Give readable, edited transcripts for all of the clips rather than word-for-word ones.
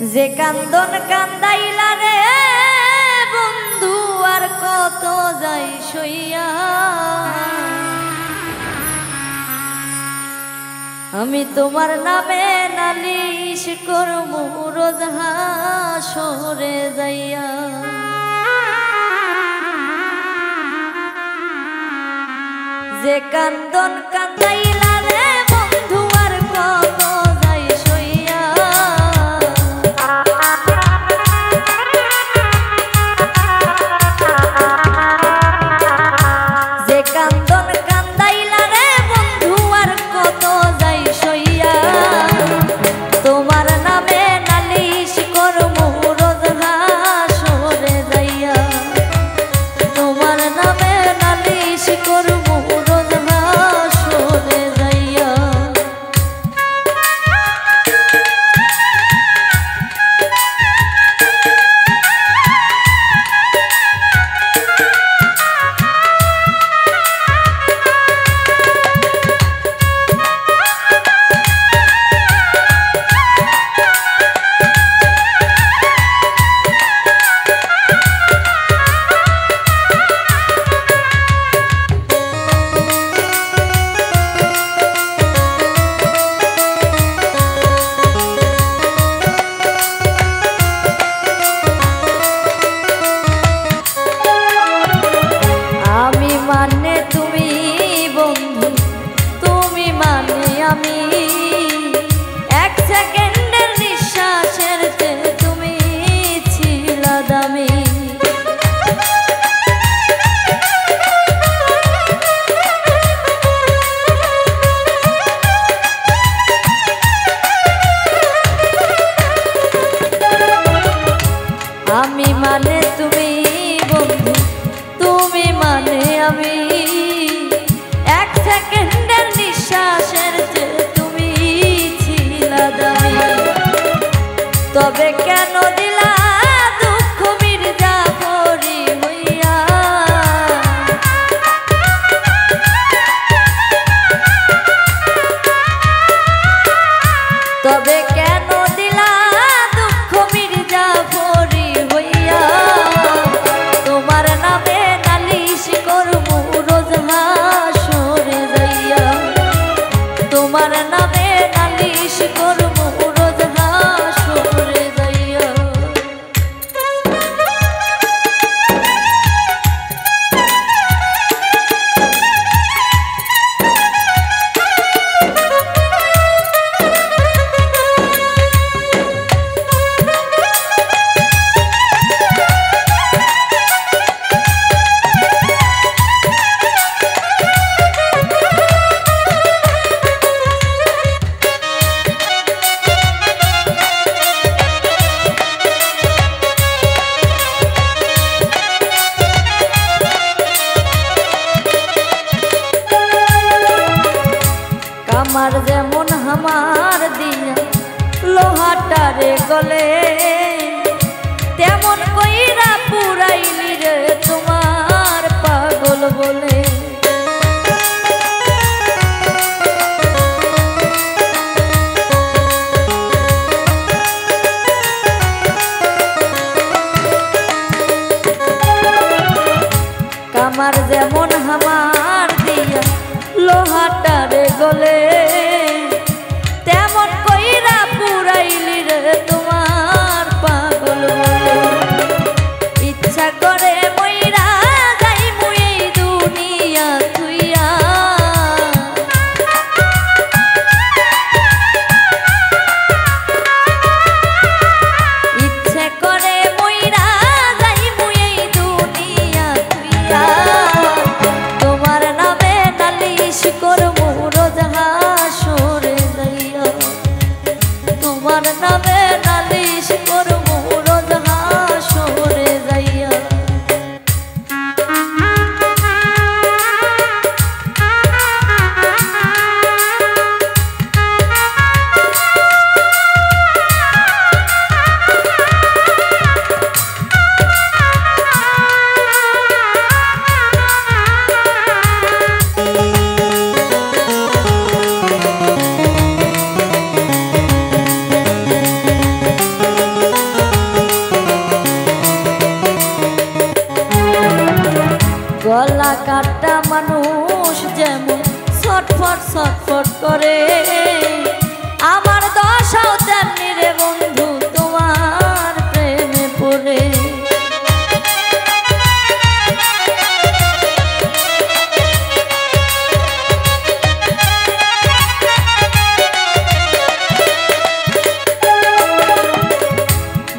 যে কান্দন কান্দাইলা রে বন্ধু আর কত যাই সইয়া, আমি তোমার নামে নালিশ করবো রোজ হাসরে যাইয়া। যে কান্দন কান্দাইলা রে বন্ধু আর কত যাই সইয়া, যে কান্দন কান্দাইলা রে বন্ধু আর কত যাই সইয়া, তোমার নামে নালিশ করবো রোজ হাসরে যাইয়া, তোমার নামে নালিশ করবো রোজ হাসরে যাইয়া। মানে তুমি বন্ধু, তুমি মানে আমি, এক সেকেন্ডের নিঃশ্বাসের চেয়ে তুমি ছিলা দামি। আমি মানে তুমি বন্ধু, তুমি মানে আমি, এক সেকেন্ডের নিঃশ্বাসের চেয়ে তুমি ছিলা দামি। তবে কেন দিলা দুঃখ মির্জাফরি হইয়া, তবে কেন দিলা দুঃখ মির্জাফরি হইয়া, তোমার নামে নালিশ করবো রোজ হাসরে যাইয়া, তোমার নামে নালিশ করবো রোজ হাসরে যাইয়া। আমার যেমন হামার দিয়া লোহাটারে গলে, তেমন কইরা পুরাইলি রে তোমার পাগল বলে। কামার যেমন হামার দিয়া লোহাটারে গলে, তেমন কইরা পুরাইলি রে তোমার পাগল বলে। ইচ্ছা করে মইরা যাই মুই এই দুনিয়া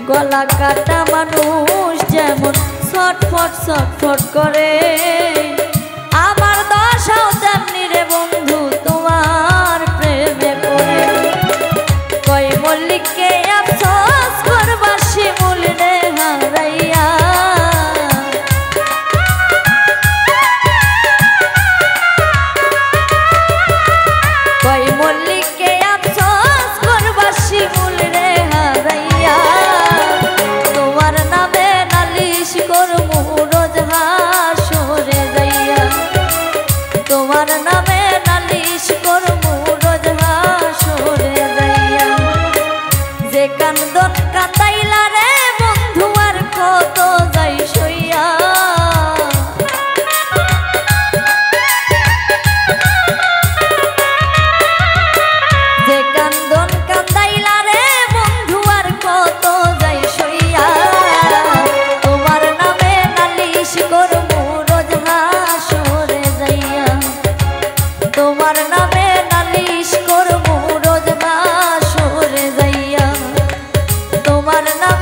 গলা কাটা মানুষ যেমন ছটফট ছটফট করে, আমার দশাও তেমনি রে বন্ধু তোমার প্রেমে পড়ে। কই মল্লিককে আফসোস করবা শিমুল রে হারাইয়া, কই মল্লিককে আফসোস করবা শিমুল রে হারাইয়া। তোমার নামে নালিশ করমু রোজ হাসরে যাইয়া, তোমার নামে নালিশ করমু রোজ হাসরে যাইয়া। যে কান্দন কান্দাইলা রে বন্ধু আর কত যাই সইয়া, যে কান্দন কান্দাইলা রে বন্ধু আর কত যাই সইয়া। তোমার নামে নালিশ করমু রোজ হাসরে যাইয়া, তোমার নামে নালিশ করমু রোজ হাসরে যাইয়া। তোমার নামে